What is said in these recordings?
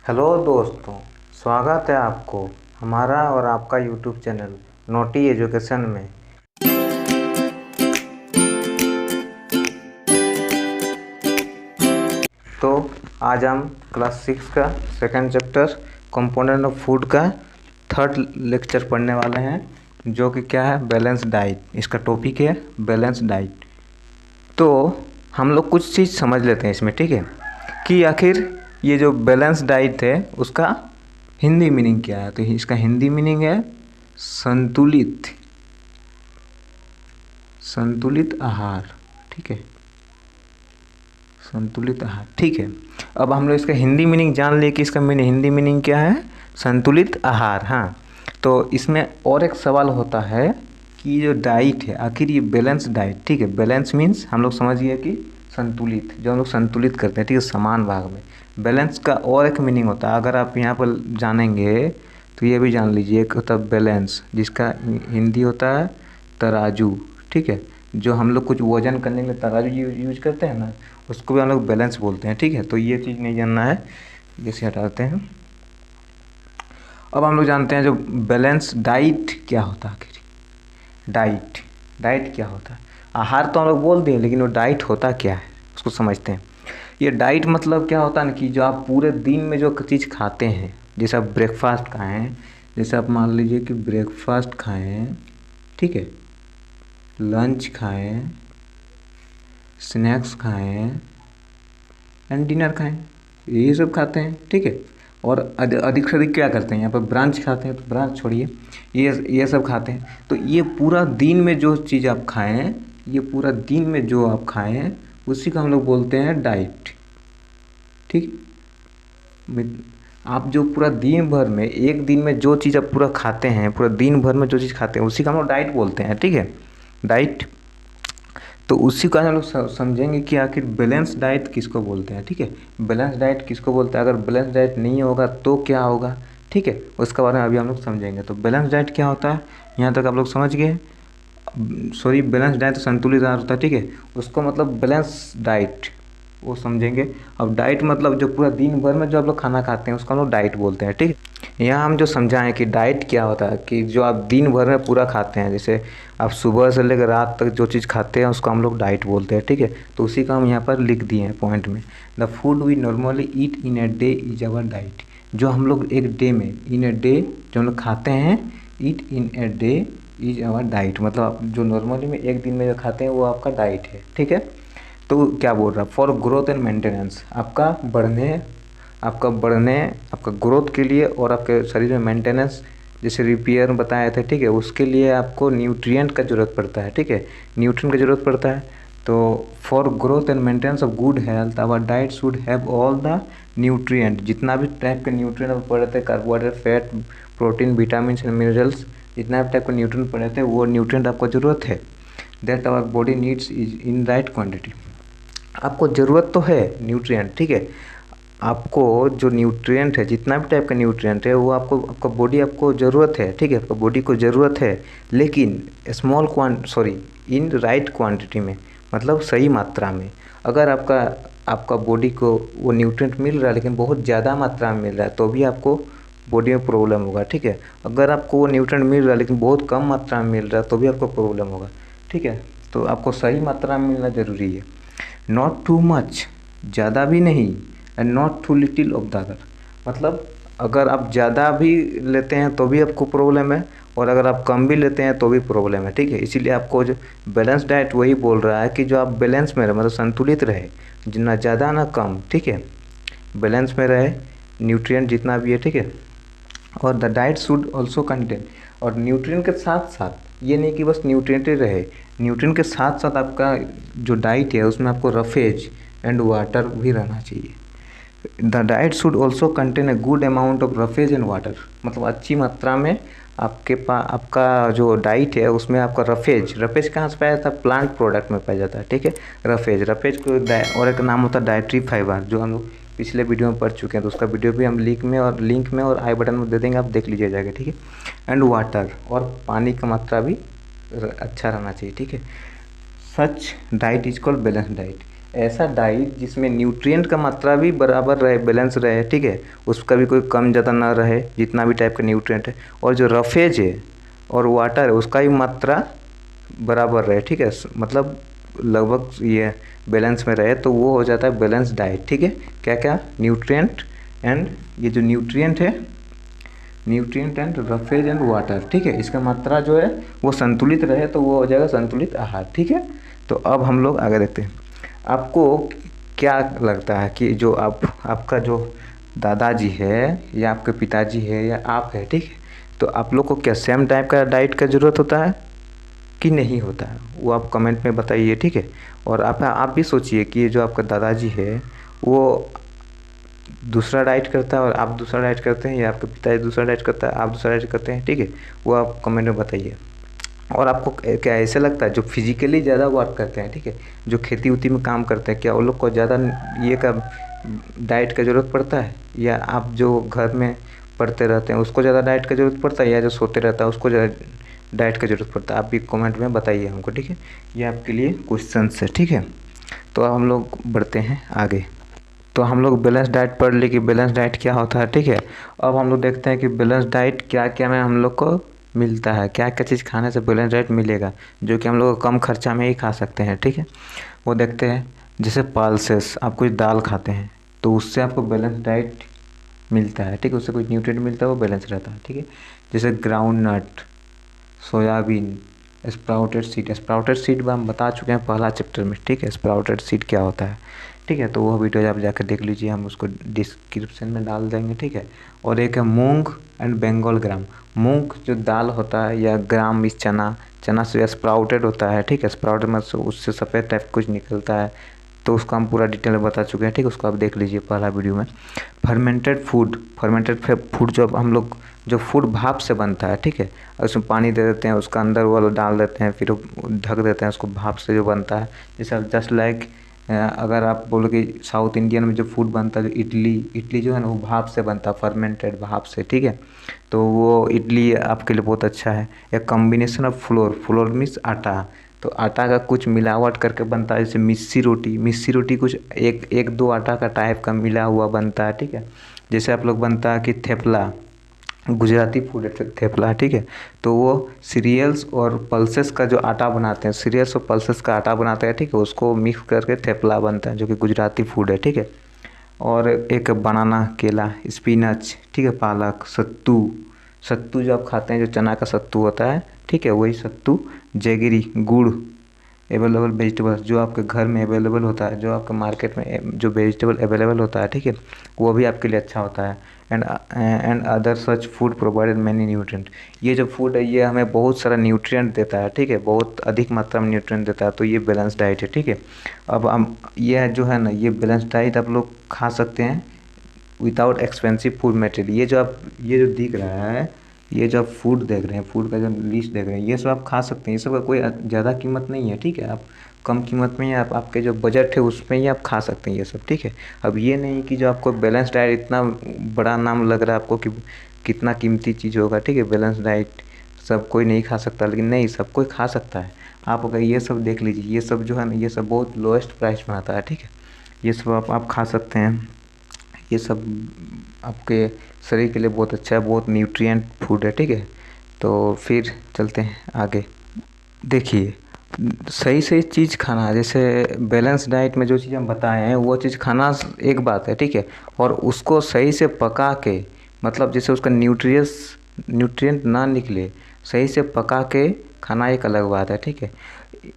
Hello दोस्तों, स्वागत है आपको हमारा और आपका यूट्यूब चैनल नोटी एजुकेशन में। तो आज हम क्लास 6 का second chapter component of food का थर्ड लेक्चर पढ़ने वाले हैं, जो कि क्या है, बैलेंस डाइट। इसका टॉपिक है बैलेंस डाइट। तो हम लोग कुछ चीज़ समझ लेते हैं इसमें, ठीक है, कि आखिर ये जो बैलेंस डाइट है उसका हिंदी मीनिंग क्या है। तो इसका हिंदी मीनिंग है संतुलित आहार, ठीक है, संतुलित आहार, ठीक है। अब हम लोग इसका हिंदी मीनिंग जान लिए कि इसका हिंदी मीनिंग क्या है, संतुलित आहार। हाँ, तो इसमें और एक सवाल होता है कि जो डाइट है आखिर ये बैलेंस डाइट, ठीक है, बैलेंस मीन्स हम लोग समझ गए कि संतुलित, जो हम लोग संतुलित करते हैं, ठीक है, समान भाग में। बैलेंस का और एक मीनिंग होता है, अगर आप यहाँ पर जानेंगे तो ये भी जान लीजिए। एक होता है बैलेंस, जिसका हिंदी होता है तराजू, ठीक है, जो हम लोग कुछ वजन करने के लिए तराजू यूज करते हैं ना, उसको भी हम लोग बैलेंस बोलते हैं, ठीक है। तो ये चीज़ नहीं जानना है, जैसे हटाते हैं। अब हम लोग जानते हैं जो बैलेंस डाइट क्या होता है। आखिर डाइट क्या होता है। आहार तो हम लोग बोल दिए, लेकिन वो डाइट होता क्या है उसको समझते हैं। ये डाइट मतलब क्या होता है ना, कि जो आप पूरे दिन में जो चीज़ खाते हैं, जैसे आप ब्रेकफास्ट खाएं, जैसे आप मान लीजिए कि ब्रेकफास्ट खाएं, ठीक है, लंच खाएं, स्नैक्स खाएं एंड डिनर खाएं, यही सब खाते हैं, ठीक है। और अधिक से अधिक क्या करते हैं, यहाँ पर ब्रांच खाते हैं, तो ब्रांच छोड़िए, ये सब खाते हैं। तो ये पूरा दिन में जो चीज़ आप खाएं, ये पूरा दिन में जो आप खाएं, उसी को हम लोग बोलते हैं डाइट, ठीक। आप जो पूरा दिन भर में, एक दिन में जो चीज़ आप पूरा खाते हैं, पूरा दिन भर में जो चीज़ खाते हैं, उसी का हम लोग डाइट बोलते हैं, ठीक है, डाइट। तो उसी का हम लोग समझेंगे कि आखिर बैलेंस डाइट किसको बोलते हैं, ठीक है, बैलेंस डाइट किसको बोलते हैं। अगर बैलेंस डाइट नहीं होगा तो क्या होगा, ठीक है, उसके बारे में अभी हम लोग समझेंगे। तो बैलेंस डाइट क्या होता है, यहाँ तक आप लोग समझ गए। सॉरी, बैलेंस डाइट तो संतुलित आहार होता है, ठीक है, उसको मतलब बैलेंस डाइट वो समझेंगे। अब डाइट मतलब जो पूरा दिन भर में जो आप लोग खाना खाते हैं उसको हम लोग डाइट बोलते हैं, ठीक है। यहाँ हम जो समझाएं कि डाइट क्या होता है, कि जो आप दिन भर में पूरा खाते हैं, जैसे आप सुबह से लेकर रात तक जो चीज़ खाते हैं उसको हम लोग डाइट बोलते हैं, ठीक है। तो उसी का हम यहाँ पर लिख दिए हैं पॉइंट में। The food we normally eat in a day is our diet. जो हम लोग एक डे में, इन ए डे जो हम लोग खाते हैं, eat in a day is our diet, मतलब आप जो नॉर्मली में एक दिन में जो खाते हैं वो आपका डाइट है, ठीक है। तो क्या बोल रहा है, फॉर ग्रोथ एंड मेंटेनेंस, आपका ग्रोथ के लिए और आपके शरीर में मेंटेनेंस, जैसे रिपेयर बताए थे, ठीक है, उसके लिए आपको न्यूट्रिएंट का ज़रूरत पड़ता है, ठीक है, न्यूट्रिएंट का ज़रूरत पड़ता है। तो for growth and maintenance of good health our diet should have all the nutrient, जितना भी टाइप के न्यूट्रिएंट आप पढ़े थे, carbohydrate, fat, protein, vitamin and minerals, जितना भी टाइप के न्यूट्रिएंट पढ़े थे, वो न्यूट्रिएंट आपको ज़रूरत है। That our body needs is in right quantity. आपको ज़रूरत तो है न्यूट्रिएंट, ठीक है, आपको जो न्यूट्रिएंट है, जितना भी टाइप का न्यूट्रिएंट है, वो आपका बॉडी आपको ज़रूरत है, ठीक है, आपका बॉडी को ज़रूरत है, लेकिन इन राइट क्वांटिटी में, मतलब सही मात्रा में। अगर आपका बॉडी को वो न्यूट्रिएंट मिल रहा है, लेकिन बहुत ज़्यादा मात्रा में मिल रहा है, तो भी आपको बॉडी में प्रॉब्लम होगा, ठीक है। अगर आपको वो न्यूट्रिएंट मिल रहा है लेकिन बहुत कम मात्रा में मिल रहा है, तो भी आपको प्रॉब्लम होगा, ठीक है। तो आपको सही मात्रा में मिलना ज़रूरी है। नॉट टू मच, ज़्यादा भी नहीं, and not too little of the other, मतलब अगर आप ज़्यादा भी लेते हैं तो भी आपको प्रॉब्लम है, और अगर आप कम भी लेते हैं तो भी प्रॉब्लम है, ठीक है। इसीलिए आपको जो बैलेंस डाइट वही बोल रहा है कि जो आप बैलेंस में रहे, मतलब संतुलित रहे, ना ज़्यादा ना कम, ठीक है, बैलेंस में रहे, न्यूट्रिएंट जितना भी है, ठीक है। और the diet should also contain, और न्यूट्रिएंट के साथ साथ ये नहीं कि बस न्यूट्रिएंट ही रहे, न्यूट्रिएंट के साथ साथ आपका जो डाइट है उसमें आपको रफेज एंड वाटर भी रहना चाहिए। The diet should also contain a good amount of roughage and water, मतलब अच्छी मात्रा में आपका जो डाइट है उसमें आपका रफेज कहाँ से पाया जाता है, प्लांट प्रोडक्ट में पाया जाता है, ठीक है। रफेज को और एक नाम होता है डाइट्री फाइबर, जो हम लोग पिछले वीडियो में पढ़ चुके हैं, तो उसका वीडियो भी हम लिंक में और आई बटन में दे देंगे, आप देख लीजिए जाएगा, ठीक है। एंड वाटर, और पानी का मात्रा भी अच्छा रहना चाहिए, ठीक है। Such diet is called balance diet. ऐसा डाइट जिसमें न्यूट्रिएंट का मात्रा भी बराबर रहे, बैलेंस रहे, ठीक है, उसका भी कोई कम ज़्यादा ना रहे, जितना भी टाइप का न्यूट्रिएंट है, और जो रफेज है और वाटर है उसका भी मात्रा बराबर रहे, ठीक है, मतलब लगभग ये बैलेंस में रहे, तो वो हो जाता है बैलेंस डाइट, ठीक है। क्या क्या, न्यूट्रिएंट एंड ये जो न्यूट्रिएंट है, nutrient and roughage and water, ठीक है, इसका मात्रा जो है वो संतुलित रहे तो वो हो जाएगा संतुलित आहार, ठीक है। तो अब हम लोग आगे देखते हैं। आपको क्या लगता है कि जो आपका जो दादाजी है या आपके पिताजी है या आप है, ठीक है, तो आप लोग को क्या सेम टाइप का डाइट का ज़रूरत होता है कि नहीं होता है, वो आप कमेंट में बताइए, ठीक है। और आप भी सोचिए कि ये जो आपका दादाजी है वो दूसरा डाइट करता है और आप दूसरा डाइट करते हैं, या आपके पिताजी दूसरा डाइट करता है आप दूसरा डाइट करते हैं, ठीक है, वो आप कमेंट में बताइए। और आपको क्या ऐसे लगता है जो फिजिकली ज़्यादा वर्क करते हैं, ठीक है, जो खेती उती में काम करते हैं, क्या उन लोग को ज़्यादा ये का डाइट का ज़रूरत पड़ता है, या आप जो घर में पढ़ते रहते हैं उसको ज़्यादा डाइट का ज़रूरत पड़ता है, या जो सोते रहता है उसको ज़्यादा डाइट का ज़रूरत पड़ता है? आप भी कमेंट में बताइए हमको, ठीक है। ये आपके लिए क्वेश्चन है, ठीक है। तो अब हम लोग बढ़ते हैं आगे। तो हम लोग बैलेंस डाइट पढ़ ली कि बैलेंस डाइट क्या होता है, ठीक है। अब हम लोग देखते हैं कि बैलेंस डाइट क्या क्या में हम लोग को मिलता है, क्या क्या चीज़ खाने से बैलेंस डाइट मिलेगा, जो कि हम लोग कम खर्चा में ही खा सकते हैं, ठीक है। वो देखते हैं। जैसे पल्सेस, आप कोई दाल खाते हैं तो उससे आपको बैलेंस डाइट मिलता है, ठीक है, उससे कोई न्यूट्रिएंट मिलता है, वो बैलेंस रहता है, ठीक है। जैसे groundnut, soybean, sprouted seed हम बता चुके हैं पहला चैप्टर में, ठीक है, स्प्राउटेड सीड क्या होता है, ठीक है। तो वो वीडियो आप जाकर देख लीजिए, हम उसको डिस्क्रिप्शन में डाल देंगे, ठीक है। और एक है मूंग एंड बंगाल ग्राम। मूंग जो दाल होता है, या ग्राम इस चना, चना से स्प्राउटेड होता है, ठीक है, स्प्राउटेड मतलब उससे सफ़ेद टाइप कुछ निकलता है, तो उसका हम पूरा डिटेल में बता चुके हैं, ठीक है, उसको आप देख लीजिए पहला वीडियो में। फर्मेंटेड फूड जो हम लोग जो फूड भाप से बनता है, ठीक है, उसमें पानी दे देते हैं, उसका अंदर वो डाल देते हैं, फिर ढक देते हैं, उसको भाप से जो बनता है, जैसे जस्ट लाइक अगर आप बोलो कि साउथ इंडियन में जो फूड बनता है, जो इडली जो है ना वो भाप से बनता है, फर्मेंटेड भाप से, ठीक है। तो वो इडली आपके लिए बहुत अच्छा है। एक कॉम्बिनेशन ऑफ फ्लोर मीन्स आटा, तो आटा का कुछ मिलावट करके बनता है, जैसे मिस्सी रोटी कुछ एक दो आटा का टाइप का मिला हुआ बनता है, ठीक है। जैसे आप लोग बनता है कि थेपला, गुजराती फूड है थेपला, ठीक है। तो वो सीरियल्स और पल्सेस का जो आटा बनाते हैं, सीरियल्स और पल्सेस का आटा बनाते हैं, ठीक है, उसको मिक्स करके थेपला बनता है, जो कि गुजराती फूड है, ठीक है। और एक बनाना, केला, स्पिनच, ठीक है, पालक, सत्तू जो आप खाते हैं, जो चना का सत्तू होता है, ठीक है, वही सत्तू, जैगरी, गुड़, अवेलेबल वेजिटेबल्स जो आपके घर में अवेलेबल होता है, जो आपके मार्केट में जो वेजिटेबल अवेलेबल होता है, ठीक है, वो भी आपके लिए अच्छा होता है। And other such food provided many nutrient. ये जो फूड है ये हमें बहुत सारा न्यूट्रिएंट देता है, ठीक है, बहुत अधिक मात्रा में न्यूट्रिएंट देता है, तो ये बैलेंस डाइट है, ठीक है। अब हम ये जो है ना, ये बैलेंस डाइट आप लोग खा सकते हैं विदाउट एक्सपेंसिव फूड मटेरियल। ये जो दिख रहा है, ये जो आप फूड देख रहे हैं, फूड का जो लिस्ट देख रहे हैं, ये सब आप खा सकते हैं, ये सब का कोई ज़्यादा कीमत नहीं है, ठीक है। आप कम कीमत में ही आपके जो बजट है उसमें ही आप खा सकते हैं ये सब, ठीक है। अब ये नहीं कि जो आपको बैलेंस डाइट इतना बड़ा नाम लग रहा है आपको कि कितना कीमती चीज़ होगा, ठीक है, बैलेंस डाइट सब कोई नहीं खा सकता, लेकिन नहीं, सब कोई खा सकता है। आप अगर ये सब देख लीजिए, ये सब जो है ना, ये सब बहुत लोएस्ट प्राइस में आता है, ठीक है, ये सब आप खा सकते हैं। ये सब आपके शरीर के लिए बहुत अच्छा है, बहुत न्यूट्रिएंट फूड है, ठीक है। तो फिर चलते हैं आगे। देखिए, सही सही चीज़ खाना, जैसे बैलेंस डाइट में जो चीज़ हम बताए हैं वो चीज़ खाना एक बात है, ठीक है, और उसको सही से पका के, मतलब जैसे उसका न्यूट्रिएंट ना निकले, सही से पका के खाना एक अलग बात है, ठीक है।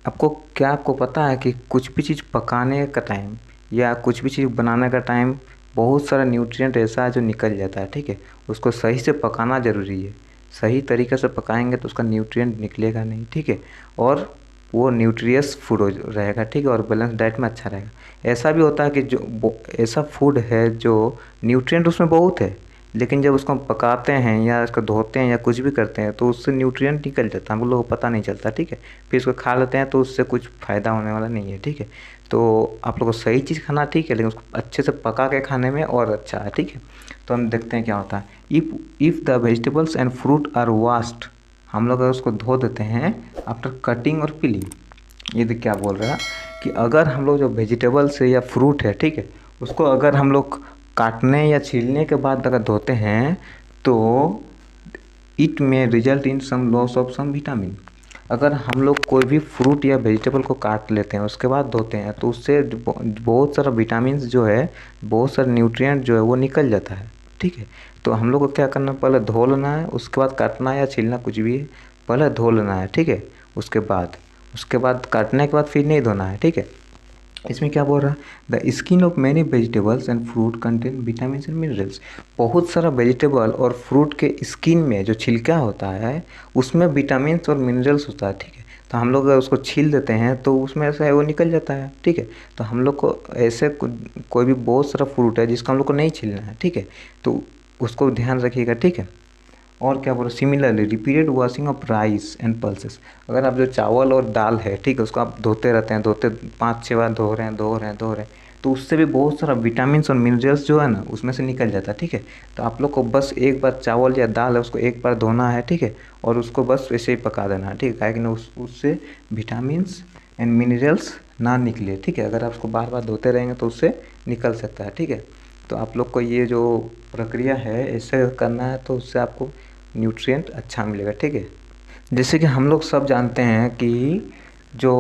आपको पता है कि कुछ भी चीज़ पकाने का टाइम या कुछ भी चीज़ बनाने का टाइम बहुत सारा न्यूट्रिएंट ऐसा है जो निकल जाता है, ठीक है। उसको सही से पकाना ज़रूरी है, सही तरीके से पकाएंगे तो उसका न्यूट्रिएंट निकलेगा नहीं, ठीक है, और वो न्यूट्रियस फूड रहेगा, ठीक है, और बैलेंस डाइट में अच्छा रहेगा। ऐसा भी होता है कि जो ऐसा फूड है जो न्यूट्रिएंट उसमें बहुत है, लेकिन जब उसको हम पकाते हैं या उसको धोते हैं या कुछ भी करते हैं तो उससे न्यूट्रिएंट निकल जाता है, हम लोगों को पता नहीं चलता, ठीक है। फिर उसको खा लेते हैं तो उससे कुछ फ़ायदा होने वाला नहीं है, ठीक है। तो आप लोगों को सही चीज़ खाना, ठीक है, लेकिन उसको अच्छे से पका के खाने में और अच्छा है, ठीक है। तो हम देखते हैं क्या होता है। If the vegetables and fruit are washed, हम लोग अगर उसको धो देते हैं आफ्टर कटिंग और पीलिंग, ये देख क्या बोल रहा है कि अगर हम लोग जो वेजिटेबल्स है या फ्रूट है, ठीक है, उसको अगर हम लोग काटने या छीलने के बाद अगर धोते हैं तो इट में result in some loss of some vitamin. अगर हम लोग कोई भी फ्रूट या वेजिटेबल को काट लेते हैं उसके बाद धोते हैं तो उससे बहुत सारा विटामिन जो है, बहुत सारा न्यूट्रिएंट जो है वो निकल जाता है, ठीक है। तो हम लोग को क्या करना, पहले धो लेना है, उसके बाद काटना या छीलना कुछ भी है, पहले धो लेना है, ठीक है। उसके बाद काटने के बाद फिर नहीं धोना है, ठीक है। इसमें क्या बोल रहा है, the skin of many vegetables and fruit contain vitamin and minerals. बहुत सारा वेजिटेबल और फ्रूट के स्किन में जो छिलका होता है उसमें विटामिन और मिनरल्स होता है, ठीक है। तो हम लोग अगर उसको छील देते हैं तो उसमें से वो निकल जाता है, ठीक है। तो हम लोग को ऐसे कोई भी बहुत सारा फ्रूट है जिसको हम लोग को नहीं छीलना है, ठीक है। तो उसको ध्यान रखिएगा, ठीक है। और क्या बोलो, similarly repeated washing of rice and pulses. अगर आप जो चावल और दाल है, ठीक है, उसको आप धोते रहते हैं, 5-6 बार धो रहे हैं, तो उससे भी बहुत सारा विटामिन और मिनरल्स जो है ना उसमें से निकल जाता है, ठीक है। तो आप लोग को बस एक बार चावल या दाल है उसको एक बार धोना है, ठीक है, और उसको बस वैसे ही पका देना है, ठीक है, कि ना उससे विटामिन एंड मिनरल्स ना निकले, ठीक है। अगर आप उसको बार बार धोते रहेंगे तो उससे निकल सकता है, ठीक है। तो आप लोग को ये जो प्रक्रिया है ऐसे करना है तो उससे आपको न्यूट्रिएंट अच्छा मिलेगा, ठीक है। जैसे कि हम लोग सब जानते हैं कि जो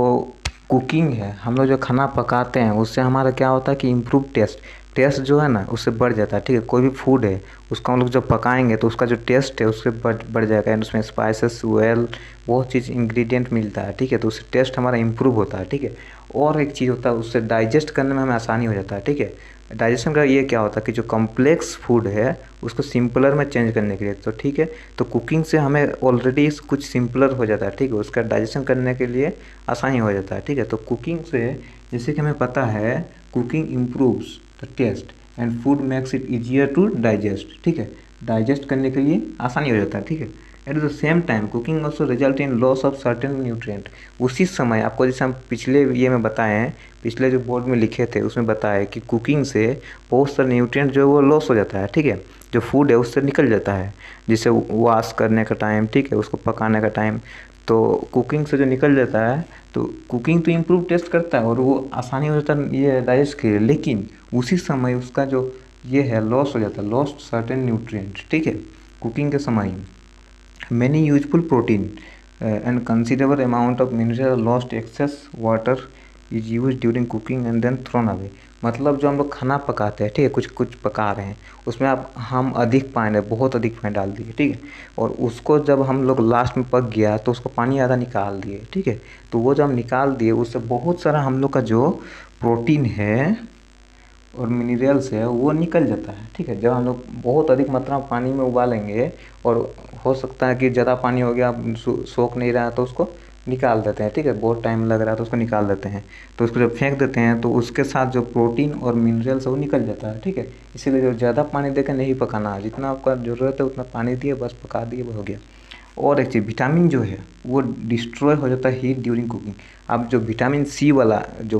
कुकिंग है, हम लोग जो खाना पकाते हैं उससे हमारा क्या होता है कि इम्प्रूव टेस्ट जो है ना उससे बढ़ जाता है, ठीक है। कोई भी फूड है उसको हम लोग जब पकाएंगे तो उसका जो टेस्ट है उससे बढ़ जाएगा, एंड उसमें स्पाइसेस बहुत चीज़ इंग्रेडिएंट मिलता है, ठीक है। तो उससे टेस्ट हमारा इम्प्रूव होता है, ठीक है। और एक चीज़ होता है, उससे डाइजेस्ट करने में हमें आसानी हो जाता है, ठीक है। डाइजेशन का ये क्या होता है कि जो कॉम्प्लेक्स फूड है उसको सिंपलर में चेंज करने के लिए, तो ठीक है। तो कुकिंग से हमें ऑलरेडी कुछ सिंपलर हो जाता है, ठीक है, उसका डाइजेशन करने के लिए आसानी हो जाता है, ठीक है। तो कुकिंग से जैसे कि हमें पता है cooking improves the taste and food makes it easier to digest, ठीक है। डाइजेस्ट करने के लिए आसानी हो जाता है, ठीक है। At the same time cooking also result in loss of certain nutrient. उसी समय आपको जैसे हम पिछले ये में बताए हैं, पिछले जो बोर्ड में लिखे थे उसमें बताया कि कुकिंग से बहुत सारे न्यूट्रिएंट जो है वो लॉस हो जाता है, ठीक है। जो फूड है उससे निकल जाता है, जिसे वॉश करने का टाइम, ठीक है, उसको पकाने का टाइम, तो कुकिंग से जो निकल जाता है, तो कुकिंग तो इम्प्रूव टेस्ट करता है और वो आसानी हो जाता है ये डाइजेस्ट के लिए, लेकिन उसी समय उसका जो ये है लॉस हो जाता है, लॉस्ट सर्टेन न्यूट्रिएंट, ठीक है, कुकिंग के समय। Many useful protein and considerable amount of mineral lost, excess water is used during cooking and then thrown away। मतलब जो हम लोग खाना पकाते हैं, ठीक है, कुछ कुछ पका रहे हैं उसमें हम अधिक पानी, बहुत अधिक पानी डाल दिए, ठीक है, और उसको जब हम लोग लास्ट में पक गया तो उसको पानी आधा निकाल दिए, ठीक है। तो वो जब हम निकाल दिए उससे बहुत सारा हम लोग का जो प्रोटीन है और मिनरल्स है वो निकल जाता है, ठीक है। जब हम लोग बहुत अधिक मात्रा में पानी में उबालेंगे और हो सकता है कि ज़्यादा पानी हो गया, सोख नहीं रहा तो उसको निकाल देते हैं, ठीक है, बहुत टाइम लग रहा है तो उसको निकाल देते हैं। तो उसको जब फेंक देते हैं तो उसके साथ जो प्रोटीन और मिनरल्स है वो निकल जाता है, ठीक है। इसीलिए जो ज़्यादा पानी देकर नहीं पकाना है, जितना आपका ज़रूरत है उतना पानी दिए, बस पका दिए, वो हो गया। और एक चीज़, विटामिन जो है वो डिस्ट्रॉय हो जाता है हीट ड्यूरिंग कुकिंग। अब जो विटामिन सी वाला जो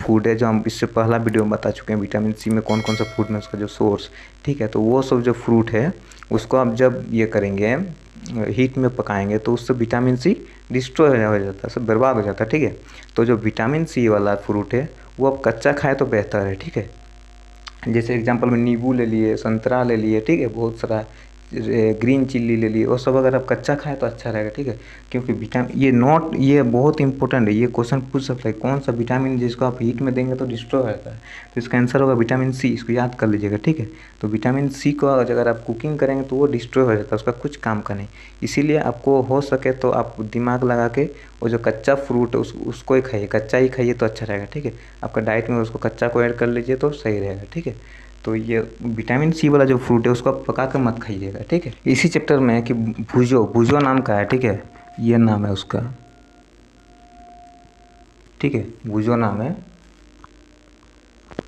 फूड है, जो हम इससे पहला वीडियो में बता चुके हैं विटामिन सी में कौन कौन सा फूड में उसका जो सोर्स, ठीक है, तो वो सब जो फ्रूट है उसको आप जब ये करेंगे हीट में पकाएंगे तो उससे विटामिन सी डिस्ट्रॉय हो जाता है, सब बर्बाद हो जाता है, ठीक है। तो जो विटामिन सी वाला फ्रूट है वो आप कच्चा खाए तो बेहतर है, ठीक है। जैसे एग्जांपल में नींबू ले लिए, संतरा ले लिए, ठीक है, बहुत सारा ग्रीन चिल्ली ले लिए, वो सब अगर आप कच्चा खाएं तो अच्छा रहेगा, ठीक है। क्योंकि विटामिन ये बहुत इंपॉर्टेंट है, ये क्वेश्चन पूछ सकता है कौन सा विटामिन जिसको आप हीट में देंगे तो डिस्ट्रॉय हो जाता है, तो इसका आंसर होगा विटामिन सी, इसको याद कर लीजिएगा, ठीक है। तो विटामिन सी को अगर आप कुकिंग करेंगे तो वो डिस्ट्रॉय हो जाता है, उसका कुछ काम का नहीं। इसीलिए आपको हो सके तो आप दिमाग लगा के वो जो कच्चा फ्रूट है उसको ही खाइए, कच्चा ही खाइए तो अच्छा रहेगा, ठीक है। आपका डाइट में उसको कच्चा को ऐड कर लीजिए तो सही रहेगा, ठीक है। तो ये विटामिन सी वाला जो फ्रूट है उसको आप पका कर मत खाइएगा, ठीक है। इसी चैप्टर में है कि भुजो नाम का है, ठीक है, ये नाम है उसका, ठीक है, भुजो नाम है।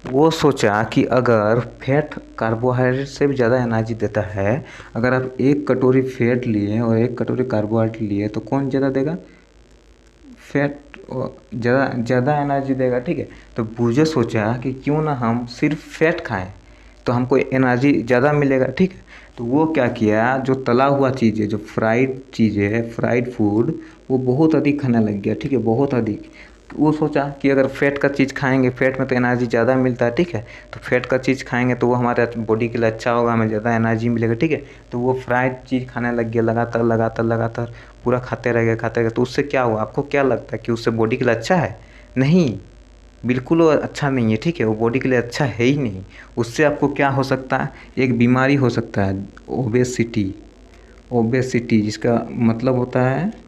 वो सोचा कि अगर फैट कार्बोहाइड्रेट से भी ज़्यादा एनर्जी देता है, अगर आप 1 कटोरी फैट लिए और 1 कटोरी कार्बोहाइड्रेट लिए तो कौन ज़्यादा देगा, फैट ज़्यादा एनर्जी देगा, ठीक है। तो भुजो सोचा कि क्यों ना हम सिर्फ फैट खाएं तो हमको एनर्जी ज़्यादा मिलेगा, ठीक है। तो वो क्या किया, जो तला हुआ चीज़ है, जो फ्राइड चीज़ है, फ्राइड फूड, वो बहुत अधिक खाने लग गया, ठीक है, बहुत अधिक। वो सोचा कि अगर फैट का चीज़ खाएंगे, फैट में तो एनर्जी ज़्यादा मिलता है, ठीक है। तो फैट का चीज़ खाएंगे तो वो हमारे बॉडी के लिए अच्छा होगा, हमें ज़्यादा एनर्जी मिलेगा, ठीक है। तो वो फ्राइड चीज़ खाने लग गया, लगातार लगातार लगातार पूरा खाते रह गए खाते रह गए। तो उससे क्या हुआ, आपको क्या लगता है कि उससे बॉडी के लिए अच्छा है? नहीं, बिल्कुल वो अच्छा नहीं है, ठीक है। वो बॉडी के लिए अच्छा है ही नहीं। उससे आपको क्या हो सकता है, एक बीमारी हो सकता है, ओबेसिटी। ओबेसिटी जिसका मतलब होता है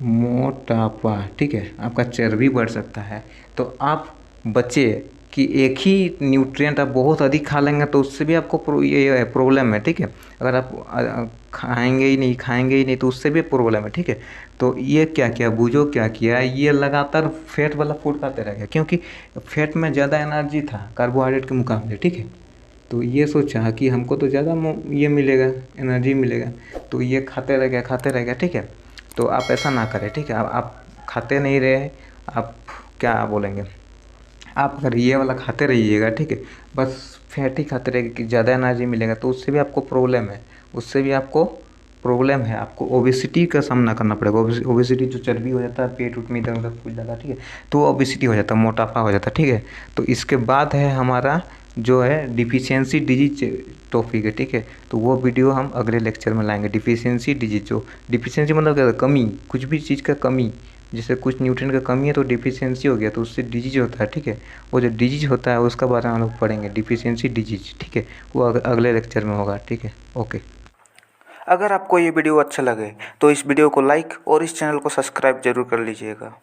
मोटापा, ठीक है। आपका चर्बी बढ़ सकता है। तो आप बचे कि एक ही न्यूट्रिएंट आप बहुत अधिक खा लेंगे तो उससे भी आपको ये प्रॉब्लम है, ठीक है। अगर आप खाएंगे ही नहीं तो उससे भी प्रॉब्लम है, ठीक है। तो ये क्या किया, बूझो क्या किया, ये लगातार फैट वाला फूड खाते रह गया, क्योंकि फैट में ज़्यादा एनर्जी था कार्बोहाइड्रेट के मुकाबले, ठीक है। तो ये सोचा कि हमको तो ज़्यादा ये मिलेगा, एनर्जी मिलेगा, तो ये खाते रह गया, ठीक है। तो आप ऐसा ना करें, ठीक है। आप खाते नहीं रहे, आप क्या बोलेंगे, आप अगर ये वाला खाते रहिएगा, ठीक है, बस फैट ही खाते रहेंगे कि ज़्यादा एनर्जी मिलेगा, तो उससे भी आपको प्रॉब्लम है, उससे भी आपको प्रॉब्लम है। आपको ओबेसिटी का सामना करना पड़ेगा। ओबेसिटी जो चर्बी हो जाता है, पेट उट में इधर उधर फूल जाता है, ठीक है। तो वो ओबेसिटी हो जाता है, मोटापा हो जाता है, ठीक है। तो इसके बाद है हमारा जो है डिफिशियंसी डिजीज टॉपिक है, ठीक है। तो वो वीडियो हम अगले लेक्चर में लाएंगे। डिफिशियंसी डिजीज, जो डिफिशियंसी मतलब क्या, कमी, कुछ भी चीज़ का कमी, जैसे कुछ न्यूट्रिएंट का कमी है तो डिफिशियंसी हो गया, तो उससे डिजीज होता है, ठीक है। वो जो डिजीज होता है उसका बारे में हम लोग पढ़ेंगे, डिफिशियंसी डिजीज, ठीक है। वो अगले लेक्चर में होगा, ठीक है। ओके। अगर आपको ये वीडियो अच्छा लगे तो इस वीडियो को लाइक और इस चैनल को सब्सक्राइब जरूर कर लीजिएगा।